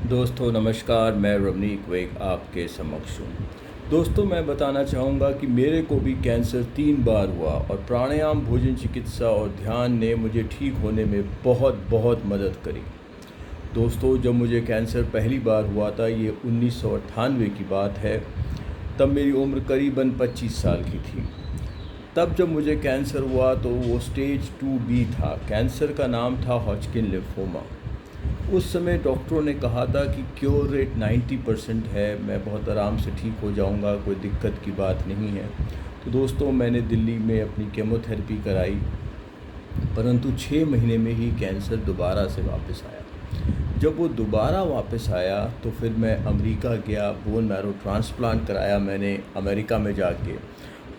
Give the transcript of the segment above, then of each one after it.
दोस्तों नमस्कार, मैं रवनीक वेग आपके समक्ष हूँ। दोस्तों मैं बताना चाहूँगा कि मेरे को भी कैंसर 3 बार हुआ और प्राणायाम, भोजन चिकित्सा और ध्यान ने मुझे ठीक होने में बहुत बहुत मदद करी। दोस्तों जब मुझे कैंसर पहली बार हुआ था, ये 1998 की बात है। तब मेरी उम्र करीबन 25 साल की थी। तब जब मुझे कैंसर हुआ तो वो स्टेज 2B था। कैंसर का नाम था हॉजकिन लिम्फोमा। उस समय डॉक्टरों ने कहा था कि क्योर रेट 90% है, मैं बहुत आराम से ठीक हो जाऊंगा, कोई दिक्कत की बात नहीं है। तो दोस्तों मैंने दिल्ली में अपनी केमोथेरेपी कराई, परंतु 6 महीने में ही कैंसर दोबारा से वापस आया। जब वो दोबारा वापस आया तो फिर मैं अमेरिका गया, बोन मैरो ट्रांसप्लांट कराया मैंने अमेरिका में जाके,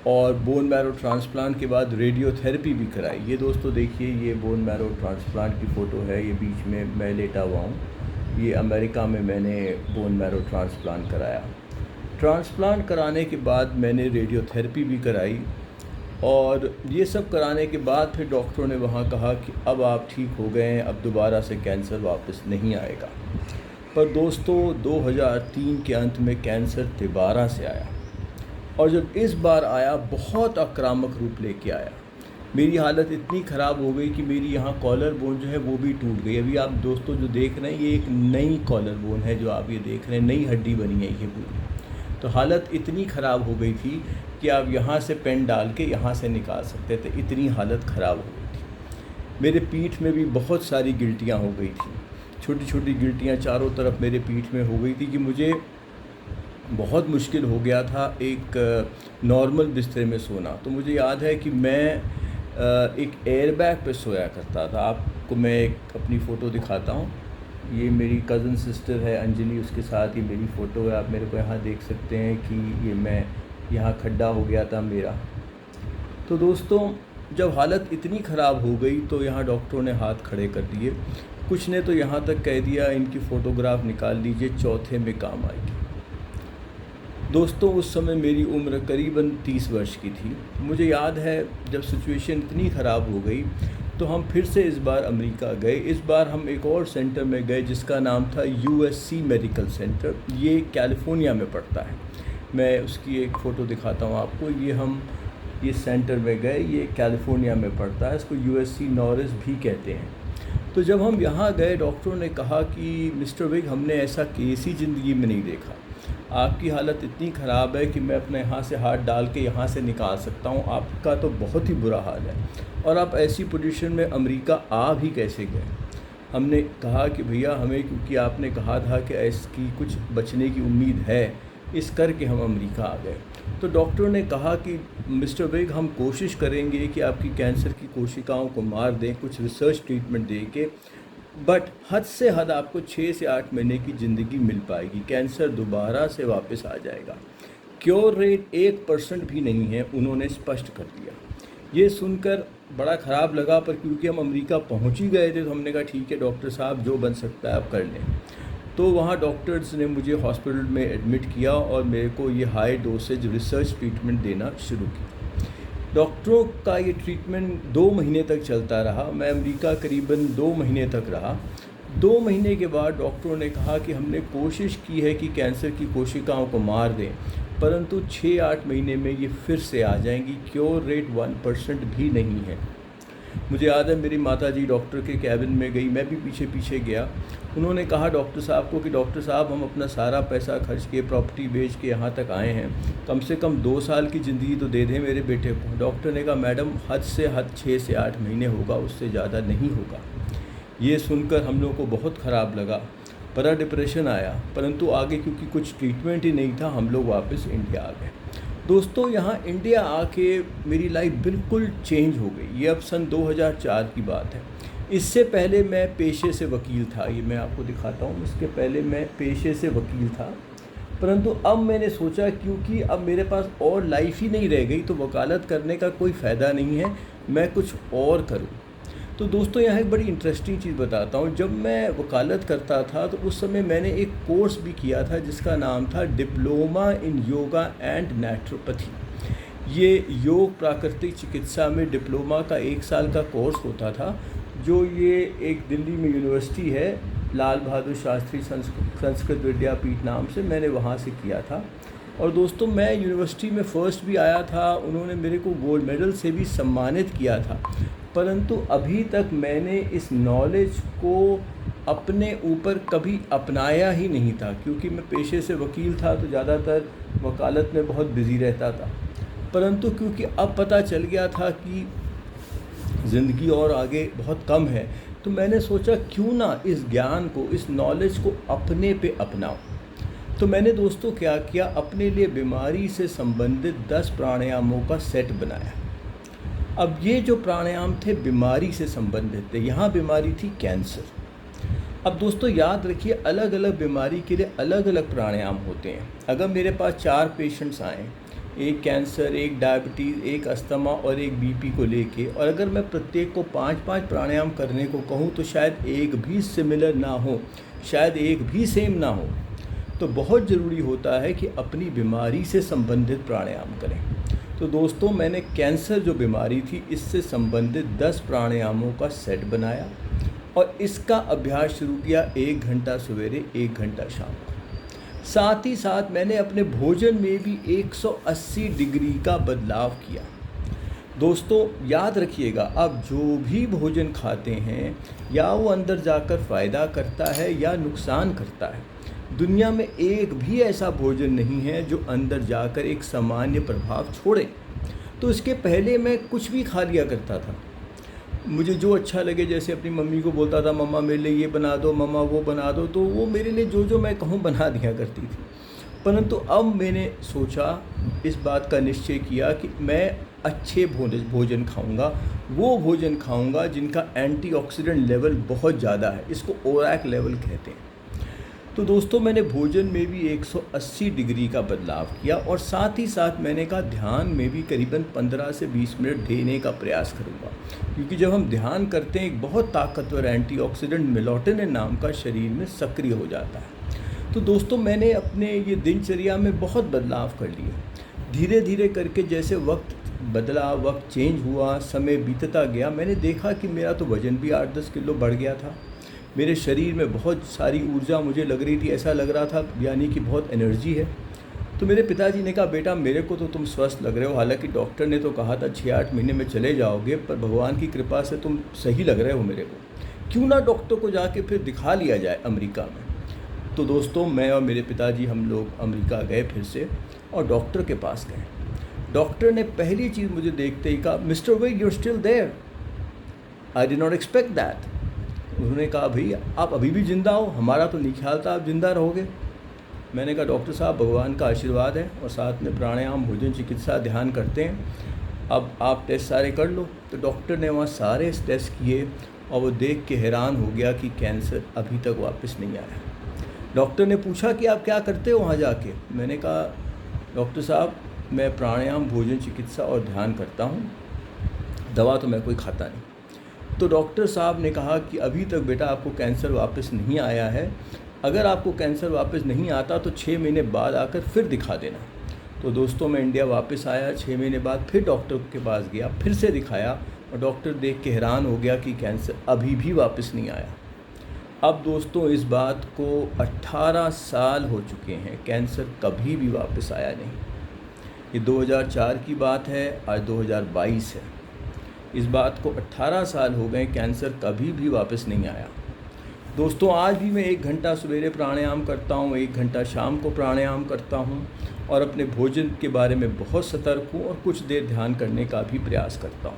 और बोन मैरो ट्रांसप्लांट के बाद रेडियोथेरेपी भी कराई। ये दोस्तों देखिए, ये बोन मैरो ट्रांसप्लांट की फ़ोटो है, ये बीच में मैं लेटा हुआ हूँ। ये अमेरिका में मैंने बोन मैरो ट्रांसप्लांट कराया। ट्रांसप्लांट कराने के बाद मैंने रेडियोथेरेपी भी कराई, और ये सब कराने के बाद फिर डॉक्टरों ने वहाँ कहा कि अब आप ठीक हो गए हैं, अब दोबारा से कैंसर वापस नहीं आएगा। पर दोस्तों 2003 के अंत में कैंसर दोबारा से आया, और जब इस बार आया बहुत आक्रामक रूप लेके आया। मेरी हालत इतनी ख़राब हो गई कि मेरी यहाँ कॉलर बोन जो है वो भी टूट गई। अभी आप दोस्तों जो देख रहे हैं, ये एक नई कॉलर बोन है जो आप ये देख रहे हैं, नई हड्डी बनी है ये पूरी। तो हालत इतनी ख़राब हो गई थी कि आप यहाँ से पेन डाल के यहाँ से निकाल सकते थे, इतनी हालत ख़राब हो गई थी। मेरे पीठ में भी बहुत सारी गिल्टियाँ हो गई थी, छोटी छोटी गिल्टियाँ चारों तरफ मेरे पीठ में हो गई थी कि मुझे बहुत मुश्किल हो गया था एक नॉर्मल बिस्तर में सोना। तो मुझे याद है कि मैं एक एयरबैग पे सोया करता था। आपको मैं एक अपनी फ़ोटो दिखाता हूँ। ये मेरी कज़न सिस्टर है अंजलि, उसके साथ ही मेरी फ़ोटो है। आप मेरे को यहाँ देख सकते हैं कि ये मैं यहाँ खड्डा हो गया था मेरा। तो दोस्तों जब हालत इतनी ख़राब हो गई तो यहाँ डॉक्टरों ने हाथ खड़े कर दिए। कुछ ने तो यहाँ तक कह दिया इनकी फ़ोटोग्राफ निकाल लीजिए, चौथे में काम आएगी। दोस्तों उस समय मेरी उम्र करीबन 30 वर्ष की थी। मुझे याद है जब सिचुएशन इतनी ख़राब हो गई तो हम फिर से इस बार अमेरिका गए। इस बार हम एक और सेंटर में गए जिसका नाम था USC मेडिकल सेंटर। ये कैलिफोर्निया में पड़ता है। मैं उसकी एक फ़ोटो दिखाता हूँ आपको। ये सेंटर में गए, ये कैलिफोर्निया में पड़ता है, इसको USC नॉरिस भी कहते हैं। तो जब हम यहाँ गए डॉक्टरों ने कहा कि मिस्टर विग, हमने ऐसा केस ही ज़िंदगी में नहीं देखा। आपकी हालत इतनी ख़राब है कि मैं अपने यहाँ से हाथ डाल के यहाँ से निकाल सकता हूँ, आपका तो बहुत ही बुरा हाल है, और आप ऐसी पोजीशन में अमेरिका आ भी कैसे गए। हमने कहा कि भैया हमें, क्योंकि आपने कहा था कि इसकी कुछ बचने की उम्मीद है, इस करके हम अमेरिका आ गए। तो डॉक्टर ने कहा कि मिस्टर विग, हम कोशिश करेंगे कि आपकी कैंसर की कोशिकाओं को मार दें, कुछ रिसर्च ट्रीटमेंट दे के, बट हद से हद आपको 6 से 8 महीने की ज़िंदगी मिल पाएगी, कैंसर दोबारा से वापस आ जाएगा। क्योर रेट 1% भी नहीं है, उन्होंने स्पष्ट कर दिया। ये सुनकर बड़ा ख़राब लगा, पर क्योंकि हम अमेरिका पहुंच ही गए थे तो हमने कहा ठीक है डॉक्टर साहब, जो बन सकता है आप कर लें। तो वहाँ डॉक्टर्स ने मुझे हॉस्पिटल में एडमिट किया और मेरे को ये हाई डोसेज रिसर्च ट्रीटमेंट देना शुरू किया। डॉक्टरों का ये ट्रीटमेंट 2 महीने तक चलता रहा। मैं अमेरिका करीबन 2 महीने तक रहा। 2 महीने के बाद डॉक्टरों ने कहा कि हमने कोशिश की है कि कैंसर की कोशिकाओं को मार दें, परंतु 6-8 महीने में ये फिर से आ जाएंगी। क्योर रेट 1% भी नहीं है। मुझे याद है मेरी माताजी डॉक्टर के कैबिन में गई, मैं भी पीछे पीछे गया। उन्होंने कहा डॉक्टर साहब को कि डॉक्टर साहब, हम अपना सारा पैसा खर्च के, प्रॉपर्टी बेच के यहाँ तक आए हैं, कम से कम 2 साल की ज़िंदगी तो दे दें मेरे बेटे को। डॉक्टर ने कहा मैडम, हद से हद 6 से 8 महीने होगा, उससे ज़्यादा नहीं होगा। ये सुनकर हम लोग को बहुत ख़राब लगा, बड़ा डिप्रेशन आया, परंतु आगे क्योंकि कुछ ट्रीटमेंट ही नहीं था, हम लोग वापस इंडिया आ गए। दोस्तों यहाँ इंडिया आके मेरी लाइफ बिल्कुल चेंज हो गई। ये अब सन 2004 की बात है। इससे पहले मैं पेशे से वकील था, ये मैं आपको दिखाता हूँ। इसके पहले मैं पेशे से वकील था, परंतु अब मैंने सोचा क्योंकि अब मेरे पास और लाइफ ही नहीं रह गई तो वकालत करने का कोई फ़ायदा नहीं है, मैं कुछ और करूँ। तो दोस्तों यहाँ एक बड़ी इंटरेस्टिंग चीज़ बताता हूँ। जब मैं वकालत करता था तो उस समय मैंने एक कोर्स भी किया था जिसका नाम था diploma in yoga and naturopathy. ये योग प्राकृतिक चिकित्सा में डिप्लोमा का 1 साल का कोर्स होता था, जो ये एक दिल्ली में यूनिवर्सिटी है, लाल बहादुर शास्त्री संस्कृत विद्यापीठ नाम से, मैंने वहाँ से किया था। और दोस्तों मैं यूनिवर्सिटी में फ़र्स्ट भी आया था, उन्होंने मेरे को गोल्ड मेडल से भी सम्मानित किया था। परंतु अभी तक मैंने इस नॉलेज को अपने ऊपर कभी अपनाया ही नहीं था, क्योंकि मैं पेशे से वकील था तो ज़्यादातर वकालत में बहुत बिज़ी रहता था। परंतु क्योंकि अब पता चल गया था कि ज़िंदगी और आगे बहुत कम है, तो मैंने सोचा क्यों ना इस ज्ञान को, इस नॉलेज को अपने पे अपनाऊं। तो मैंने दोस्तों क्या किया, अपने लिए बीमारी से संबंधित 10 प्राणायामों का सेट बनाया। अब ये जो प्राणायाम थे बीमारी से संबंधित थे, यहाँ बीमारी थी कैंसर। अब दोस्तों याद रखिए, अलग अलग बीमारी के लिए अलग अलग प्राणायाम होते हैं। अगर मेरे पास 4 पेशेंट्स आएँ, एक कैंसर, एक डायबिटीज़, एक अस्थमा और एक बीपी को लेके, और अगर मैं प्रत्येक को 5-5 प्राणायाम करने को कहूँ तो शायद एक भी सिमिलर ना हो, शायद एक भी सेम ना हो। तो बहुत ज़रूरी होता है कि अपनी बीमारी से संबंधित प्राणायाम करें। तो दोस्तों मैंने कैंसर जो बीमारी थी इससे संबंधित 10 प्राणायामों का सेट बनाया और इसका अभ्यास शुरू किया, 1 घंटा सवेरे 1 घंटा शाम को। साथ ही साथ मैंने अपने भोजन में भी 180 डिग्री का बदलाव किया। दोस्तों याद रखिएगा, आप जो भी भोजन खाते हैं या वो अंदर जाकर फ़ायदा करता है या नुकसान करता है। दुनिया में एक भी ऐसा भोजन नहीं है जो अंदर जाकर एक सामान्य प्रभाव छोड़े। तो इसके पहले मैं कुछ भी खा लिया करता था, मुझे जो अच्छा लगे, जैसे अपनी मम्मी को बोलता था मम्मा मेरे लिए ये बना दो, मम्मा वो बना दो, तो वो मेरे लिए जो जो मैं कहूँ बना दिया करती थी। परंतु अब मैंने सोचा, इस बात का निश्चय किया कि मैं अच्छे भोजन खाऊंगा, वो भोजन खाऊंगा जिनका एंटीऑक्सीडेंट लेवल बहुत ज़्यादा है, इसको ओरैक लेवल कहते हैं। तो दोस्तों मैंने भोजन में भी 180 डिग्री का बदलाव किया और साथ ही साथ मैंने कहा ध्यान में भी करीबन 15 से 20 मिनट देने का प्रयास करूँगा, क्योंकि जब हम ध्यान करते हैं एक बहुत ताकतवर एंटीऑक्सीडेंट मेलाटोनिन नाम का शरीर में सक्रिय हो जाता है। तो दोस्तों मैंने अपने ये दिनचर्या में बहुत बदलाव कर लिए। धीरे धीरे करके जैसे वक्त बदला, वक्त चेंज हुआ, समय बीतता गया, मैंने देखा कि मेरा तो वज़न भी 8-10 किलो बढ़ गया था। मेरे शरीर में बहुत सारी ऊर्जा मुझे लग रही थी, ऐसा लग रहा था यानी कि बहुत एनर्जी है। तो मेरे पिताजी ने कहा बेटा मेरे को तो तुम स्वस्थ लग रहे हो, हालांकि डॉक्टर ने तो कहा था 6-8 महीने में चले जाओगे, पर भगवान की कृपा से तुम सही लग रहे हो मेरे को, क्यों ना डॉक्टर को जाके फिर दिखा लिया जाए अमेरिका में। तो दोस्तों मैं और मेरे पिताजी हम लोग अमेरिका गए फिर से और डॉक्टर के पास गए। डॉक्टर ने पहली चीज़ मुझे देखते ही कहा mister Baig you are still there, I did not expect that. उन्होंने कहा भाई आप अभी भी ज़िंदा हो, हमारा तो नहीं ख्याल था आप ज़िंदा रहोगे। मैंने कहा डॉक्टर साहब भगवान का आशीर्वाद है और साथ में प्राणायाम, भोजन, चिकित्सा, ध्यान करते हैं, अब आप टेस्ट सारे कर लो। तो डॉक्टर ने वहाँ सारे टेस्ट किए और वो देख के हैरान हो गया कि कैंसर अभी तक वापस नहीं आया। डॉक्टर ने पूछा कि आप क्या करते हो वहाँ जाके। मैंने कहा डॉक्टर साहब मैं प्राणायाम, भोजन, चिकित्सा और ध्यान करता हूँ, दवा तो मैं कोई खाता नहीं। तो डॉक्टर साहब ने कहा कि अभी तक बेटा आपको कैंसर वापस नहीं आया है, अगर आपको कैंसर वापस नहीं आता तो 6 महीने बाद आकर फिर दिखा देना। तो दोस्तों मैं इंडिया वापस आया, 6 महीने बाद फिर डॉक्टर के पास गया, फिर से दिखाया और डॉक्टर देख के हैरान हो गया कि कैंसर अभी भी वापस नहीं आया। अब दोस्तों इस बात को 18 साल हो चुके हैं, कैंसर कभी भी वापस आया नहीं। ये 2004 की बात है, आज 2022 है। इस बात को 18 साल हो गए, कैंसर कभी भी वापस नहीं आया। दोस्तों आज भी मैं 1 घंटा सवेरे प्राणायाम करता हूँ, 1 घंटा शाम को प्राणायाम करता हूँ और अपने भोजन के बारे में बहुत सतर्क हूँ और कुछ देर ध्यान करने का भी प्रयास करता हूँ।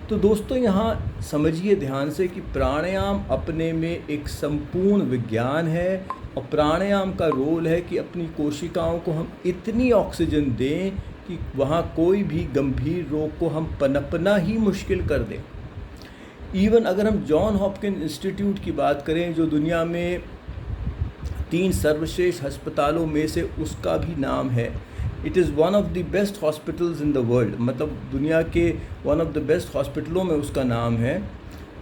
तो दोस्तों यहाँ समझिए ध्यान से कि प्राणायाम अपने में एक संपूर्ण विज्ञान है और प्राणायाम का रोल है कि अपनी कोशिकाओं को हम इतनी ऑक्सीजन दें कि वहाँ कोई भी गंभीर रोग को हम पनपना ही मुश्किल कर दें। इवन अगर हम जॉन हॉपकिंस इंस्टीट्यूट की बात करें जो दुनिया में 3 सर्वश्रेष्ठ अस्पतालों में से उसका भी नाम है, it is one of the best hospitals in the world, मतलब दुनिया के वन ऑफ द बेस्ट हॉस्पिटलों में उसका नाम है।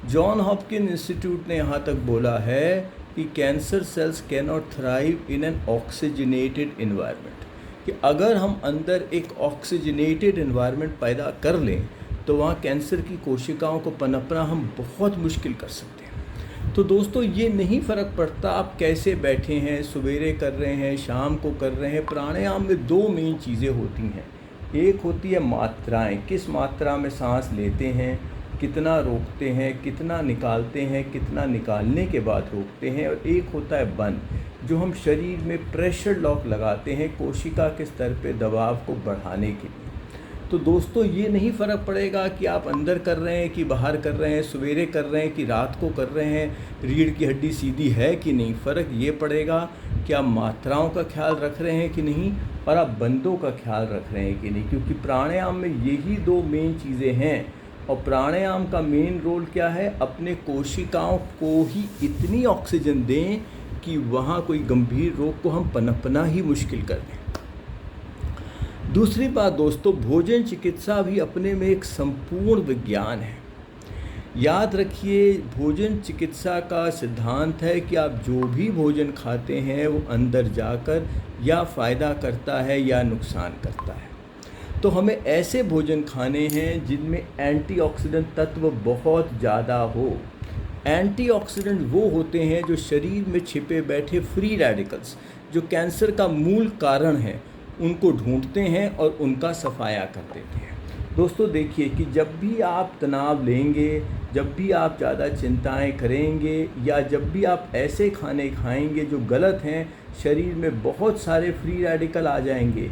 जॉन हॉपकिंस इंस्टीट्यूट ने यहाँ तक बोला है कि cancer cells can not thrive in an oxygenated environment, कि अगर हम अंदर एक ऑक्सीजनेटेड इन्वायरमेंट पैदा कर लें तो वहाँ कैंसर की कोशिकाओं को पनपना हम बहुत मुश्किल कर सकते हैं। तो दोस्तों ये नहीं फ़र्क पड़ता आप कैसे बैठे हैं, सवेरे कर रहे हैं, शाम को कर रहे हैं। प्राणायाम में दो मेन चीज़ें होती हैं। एक होती है मात्राएं, किस मात्रा में सांस लेते हैं, कितना रोकते हैं, कितना निकालते हैं, कितना निकालने के बाद रोकते हैं। और एक होता है बंद, जो हम शरीर में प्रेशर लॉक लगाते हैं कोशिका के स्तर पे दबाव को बढ़ाने के लिए। तो दोस्तों ये नहीं फ़र्क पड़ेगा कि आप अंदर कर रहे हैं कि बाहर कर रहे हैं, सवेरे कर रहे हैं कि रात को कर रहे हैं, रीढ़ की हड्डी सीधी है कि नहीं। फ़र्क ये पड़ेगा कि आप मात्राओं का ख्याल रख रहे हैं कि नहीं, और आप बंदों का ख्याल रख रहे हैं कि नहीं। क्योंकि प्राणायाम में यही दो मेन चीज़ें हैं। और प्राणायाम का मेन रोल क्या है, अपने कोशिकाओं को ही इतनी ऑक्सीजन दें कि वहाँ कोई गंभीर रोग को हम पनपना ही मुश्किल कर दें। दूसरी बात दोस्तों, भोजन चिकित्सा भी अपने में एक संपूर्ण विज्ञान है। याद रखिए, भोजन चिकित्सा का सिद्धांत है कि आप जो भी भोजन खाते हैं वो अंदर जाकर या फ़ायदा करता है या नुकसान करता है। तो हमें ऐसे भोजन खाने हैं जिनमें एंटीऑक्सीडेंट तत्व बहुत ज़्यादा हो। एंटीऑक्सीडेंट वो होते हैं जो शरीर में छिपे बैठे फ्री रेडिकल्स, जो कैंसर का मूल कारण है, उनको ढूंढते हैं और उनका सफाया कर देते हैं। दोस्तों देखिए कि जब भी आप तनाव लेंगे, जब भी आप ज़्यादा चिंताएं करेंगे, या जब भी आप ऐसे खाने खाएंगे जो गलत हैं, शरीर में बहुत सारे फ्री रेडिकल आ जाएंगे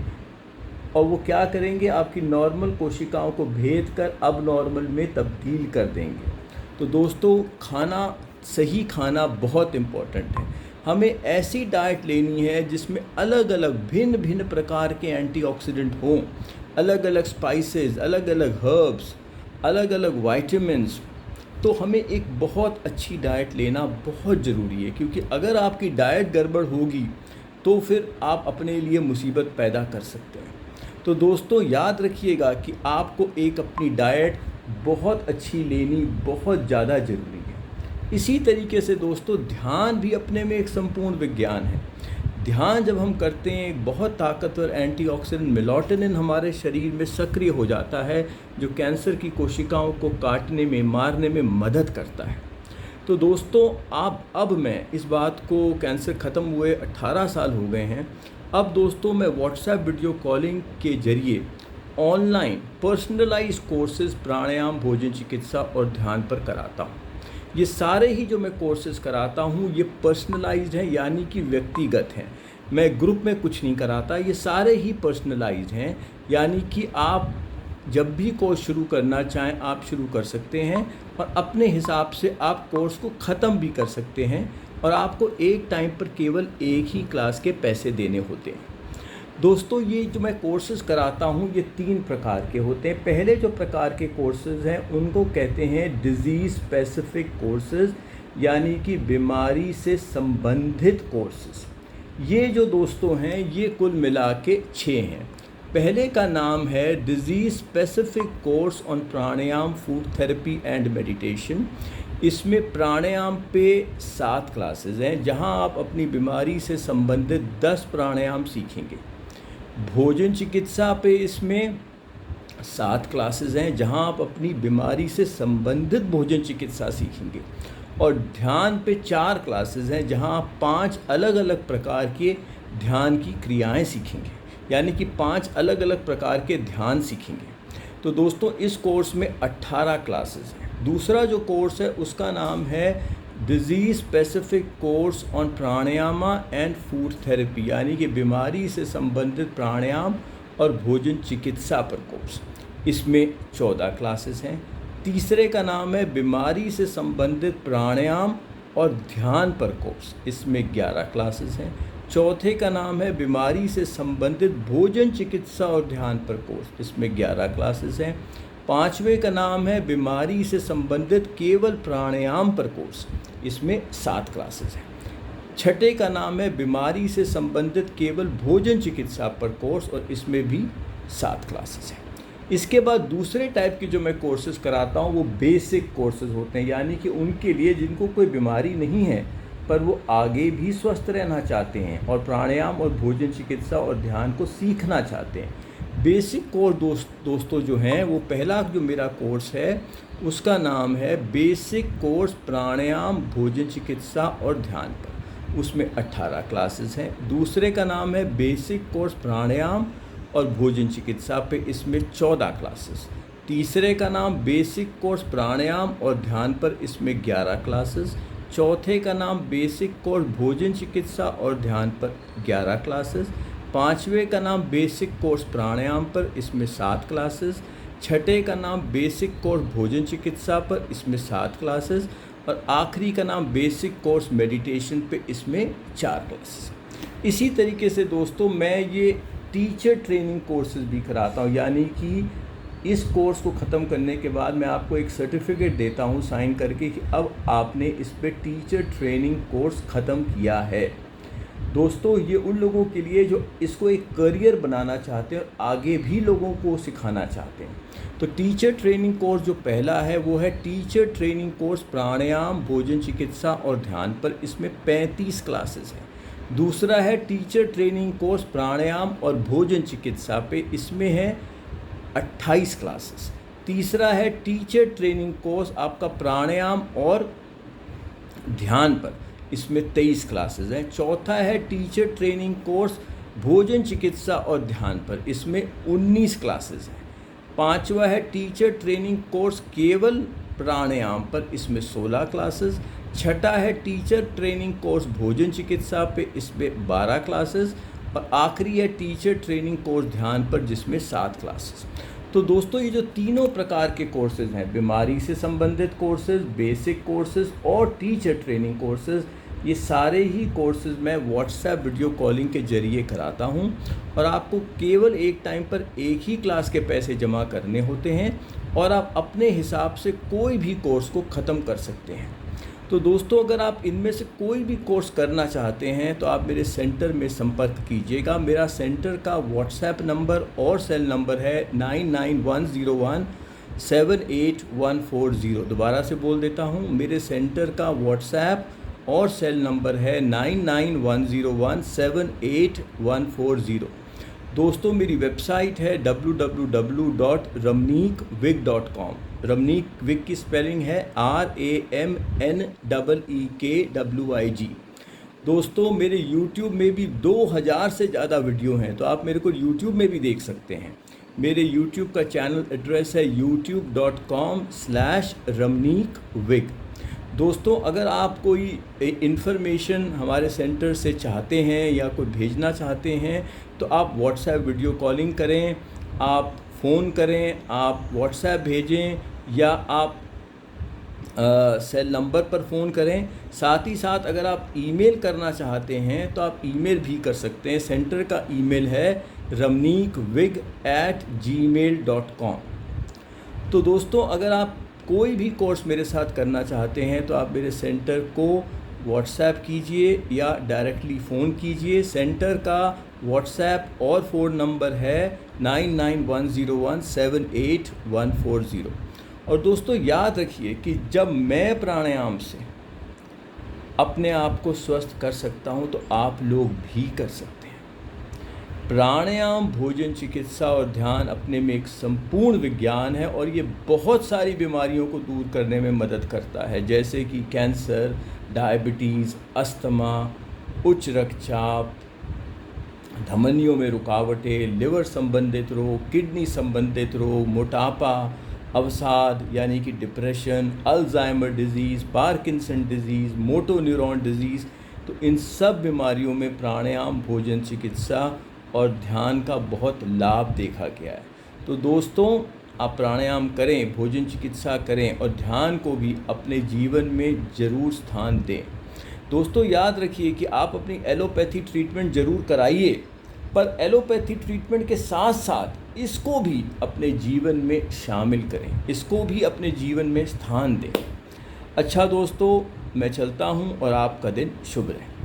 और वो क्या करेंगे, आपकी नॉर्मल कोशिकाओं को भेद कर अब नॉर्मल में तब्दील कर देंगे। तो दोस्तों खाना, सही खाना बहुत इम्पोर्टेंट है। हमें ऐसी डाइट लेनी है जिसमें अलग अलग भिन्न भिन्न प्रकार के एंटीऑक्सीडेंट हों, अलग अलग स्पाइसेस, अलग अलग हर्ब्स, अलग अलग वाइटामिन्स। तो हमें एक बहुत अच्छी डाइट लेना बहुत ज़रूरी है, क्योंकि अगर आपकी डाइट गड़बड़ होगी तो फिर आप अपने लिए मुसीबत पैदा कर सकते हैं। तो दोस्तों याद रखिएगा कि आपको एक अपनी डाइट बहुत अच्छी लेनी बहुत ज़्यादा ज़रूरी है। इसी तरीके से दोस्तों ध्यान भी अपने में एक संपूर्ण विज्ञान है। ध्यान जब हम करते हैं, एक बहुत ताकतवर एंटीऑक्सीडेंट मेलाटोनिन हमारे शरीर में सक्रिय हो जाता है, जो कैंसर की कोशिकाओं को काटने में, मारने में मदद करता है। तो दोस्तों अब मैं इस बात को, कैंसर ख़त्म हुए 18 साल हो गए हैं, अब दोस्तों मैं व्हाट्सएप वीडियो कॉलिंग के ज़रिए ऑनलाइन पर्सनलाइज कोर्सेज प्राणायाम, भोजन चिकित्सा और ध्यान पर कराता हूँ। ये सारे ही जो मैं कोर्सेज कराता हूँ ये पर्सनलाइज्ड हैं, यानी कि व्यक्तिगत हैं। मैं ग्रुप में कुछ नहीं कराता, ये सारे ही पर्सनलाइज्ड हैं, यानी कि आप जब भी कोर्स शुरू करना चाहें आप शुरू कर सकते हैं और अपने हिसाब से आप कोर्स को ख़त्म भी कर सकते हैं। और आपको एक टाइम पर केवल एक ही क्लास के पैसे देने होते हैं। दोस्तों ये जो मैं कोर्सेज़ कराता हूँ ये 3 प्रकार के होते हैं। पहले जो प्रकार के कोर्सेज़ हैं उनको कहते हैं डिज़ीज़ स्पेसिफिक कोर्सेज़, यानी कि बीमारी से संबंधित कोर्सेज़। ये जो दोस्तों हैं ये कुल मिला के 6 हैं। पहले का नाम है disease specific course on pranayama, food therapy and meditation. इसमें प्राणायाम पे 7 क्लासेस हैं, जहां आप अपनी बीमारी से संबंधित 10 प्राणायाम सीखेंगे। भोजन चिकित्सा पे इसमें 7 क्लासेस हैं, जहां आप अपनी बीमारी से संबंधित भोजन चिकित्सा सीखेंगे। और ध्यान पे 4 क्लासेस हैं, जहां आप 5 अलग अलग प्रकार के ध्यान की क्रियाएं सीखेंगे, यानी कि 5 अलग अलग प्रकार के ध्यान सीखेंगे। तो दोस्तों इस कोर्स में 18 क्लासेस हैं। दूसरा जो कोर्स है उसका नाम है disease specific course on pranayama and food therapy, यानी कि बीमारी से संबंधित प्राणायाम और भोजन चिकित्सा पर कोर्स। इसमें 14 क्लासेस हैं। तीसरे का नाम है बीमारी से संबंधित प्राणायाम और ध्यान पर कोर्स, इसमें 11 क्लासेस हैं। चौथे का नाम है बीमारी से संबंधित भोजन चिकित्सा और ध्यान पर कोर्स, इसमें 11 क्लासेस हैं। पांचवें का नाम है बीमारी से संबंधित केवल प्राणायाम पर कोर्स, इसमें 7 क्लासेस हैं। छठे का नाम है बीमारी से संबंधित केवल भोजन चिकित्सा पर कोर्स और इसमें भी 7 क्लासेस हैं। इसके बाद दूसरे टाइप की जो मैं कोर्सेज कराता हूँ वो बेसिक कोर्सेज होते हैं, यानी कि उनके लिए जिनको कोई बीमारी नहीं है पर वो आगे भी स्वस्थ रहना चाहते हैं और प्राणायाम और भोजन चिकित्सा और ध्यान को सीखना चाहते हैं। बेसिक कोर्स दोस्तों जो हैं वो पहला जो मेरा कोर्स है उसका नाम है बेसिक कोर्स प्राणायाम भोजन चिकित्सा और ध्यान पर। उसमें 18 क्लासेस हैं। दूसरे का नाम है बेसिक कोर्स प्राणायाम और भोजन चिकित्सा पे, इसमें 14 क्लासेस। तीसरे का नाम बेसिक कोर्स प्राणायाम और ध्यान पर, इसमें 11 क्लासेस। चौथे का नाम बेसिक कोर्स भोजन चिकित्सा और ध्यान पर, 11 क्लासेस। पाँचवें का नाम बेसिक कोर्स प्राणायाम पर, इसमें 7 क्लासेस। छठे का नाम बेसिक कोर्स भोजन चिकित्सा पर, इसमें 7 क्लासेस। और आखिरी का नाम बेसिक कोर्स मेडिटेशन पे, इसमें 4 क्लासेस। इसी तरीके से दोस्तों मैं ये टीचर ट्रेनिंग कोर्सेज भी कराता हूँ, यानी कि इस कोर्स को ख़त्म करने के बाद मैं आपको एक सर्टिफिकेट देता हूँ साइन करके कि अब आपने इस पे टीचर ट्रेनिंग कोर्स ख़त्म किया है। दोस्तों ये उन लोगों के लिए जो इसको एक करियर बनाना चाहते हैं और आगे भी लोगों को सिखाना चाहते हैं। तो टीचर ट्रेनिंग कोर्स जो पहला है वो है टीचर ट्रेनिंग कोर्स प्राणायाम भोजन चिकित्सा और ध्यान पर, इसमें 35 क्लासेस हैं। दूसरा है टीचर ट्रेनिंग कोर्स प्राणायाम और भोजन चिकित्सा पे, इसमें है 28 क्लासेस। तीसरा है टीचर ट्रेनिंग कोर्स आपका प्राणायाम और ध्यान पर, इसमें 23 क्लासेस हैं। चौथा है टीचर ट्रेनिंग कोर्स भोजन चिकित्सा और ध्यान पर, इसमें 19 क्लासेस हैं। पांचवा है टीचर ट्रेनिंग कोर्स केवल प्राणायाम पर, इसमें 16 क्लासेस। छठा है टीचर ट्रेनिंग कोर्स भोजन चिकित्सा पे, इसमें 12 क्लासेस। और आखिरी है टीचर ट्रेनिंग कोर्स ध्यान पर, जिसमें 7 क्लासेस। तो दोस्तों ये जो तीनों प्रकार के कोर्सेज हैं, बीमारी से संबंधित कोर्सेज, बेसिक कोर्सेज और टीचर ट्रेनिंग कोर्सेज, ये सारे ही कोर्सेज मैं व्हाट्सएप वीडियो कॉलिंग के ज़रिए कराता हूं। और आपको केवल एक टाइम पर एक ही क्लास के पैसे जमा करने होते हैं और आप अपने हिसाब से कोई भी कोर्स को ख़त्म कर सकते हैं। तो दोस्तों अगर आप इनमें से कोई भी कोर्स करना चाहते हैं तो आप मेरे सेंटर में संपर्क कीजिएगा। मेरा सेंटर का व्हाट्सएप नंबर और सेल नंबर है 9910178140। दोबारा से बोल देता हूँ, मेरे सेंटर का व्हाट्सएप और सेल नंबर है 9910178140। दोस्तों मेरी वेबसाइट है www.ramneekwig.com। रमनीक विग की स्पेलिंग है RAMNEEKWIG। दोस्तों मेरे YouTube में भी 2000 से ज़्यादा वीडियो हैं, तो आप मेरे को YouTube में भी देख सकते हैं। मेरे YouTube का चैनल एड्रेस है youtube.com/ramneekwig। दोस्तों अगर आप कोई इन्फॉर्मेशन हमारे सेंटर से चाहते हैं या कोई भेजना चाहते हैं तो आप व्हाट्सएप वीडियो कॉलिंग करें, आप फ़ोन करें, आप व्हाट्सएप भेजें या आप सेल नंबर पर फ़ोन करें। साथ ही साथ अगर आप ईमेल करना चाहते हैं तो आप ईमेल भी कर सकते हैं। सेंटर का ईमेल है ramneekwig@gmail.com। तो दोस्तों अगर आप कोई भी कोर्स मेरे साथ करना चाहते हैं तो आप मेरे सेंटर को व्हाट्सएप कीजिए या डायरेक्टली फ़ोन कीजिए। सेंटर का व्हाट्सएप और फ़ोन नंबर है 9910178140। और दोस्तों याद रखिए कि जब मैं प्राणायाम से अपने आप को स्वस्थ कर सकता हूं तो आप लोग भी कर सकते हैं। प्राणायाम भोजन चिकित्सा और ध्यान अपने में एक संपूर्ण विज्ञान है और ये बहुत सारी बीमारियों को दूर करने में मदद करता है, जैसे कि कैंसर, डायबिटीज़, अस्थमा, उच्च रक्तचाप, धमनियों में रुकावटें, लिवर संबंधित रोग, किडनी संबंधित रोग, मोटापा, अवसाद यानी कि depression, Alzheimer disease, Parkinson disease, motor neuron disease. तो इन सब बीमारियों में प्राणायाम भोजन चिकित्सा और ध्यान का बहुत लाभ देखा गया है। तो दोस्तों आप प्राणायाम करें, भोजन चिकित्सा करें और ध्यान को भी अपने जीवन में ज़रूर स्थान दें। दोस्तों याद रखिए कि आप अपनी एलोपैथी ट्रीटमेंट ज़रूर कराइए, पर एलोपैथी ट्रीटमेंट के साथ साथ इसको भी अपने जीवन में शामिल करें, इसको भी अपने जीवन में स्थान दें। अच्छा दोस्तों मैं चलता हूँ और आपका दिन शुभ रहे।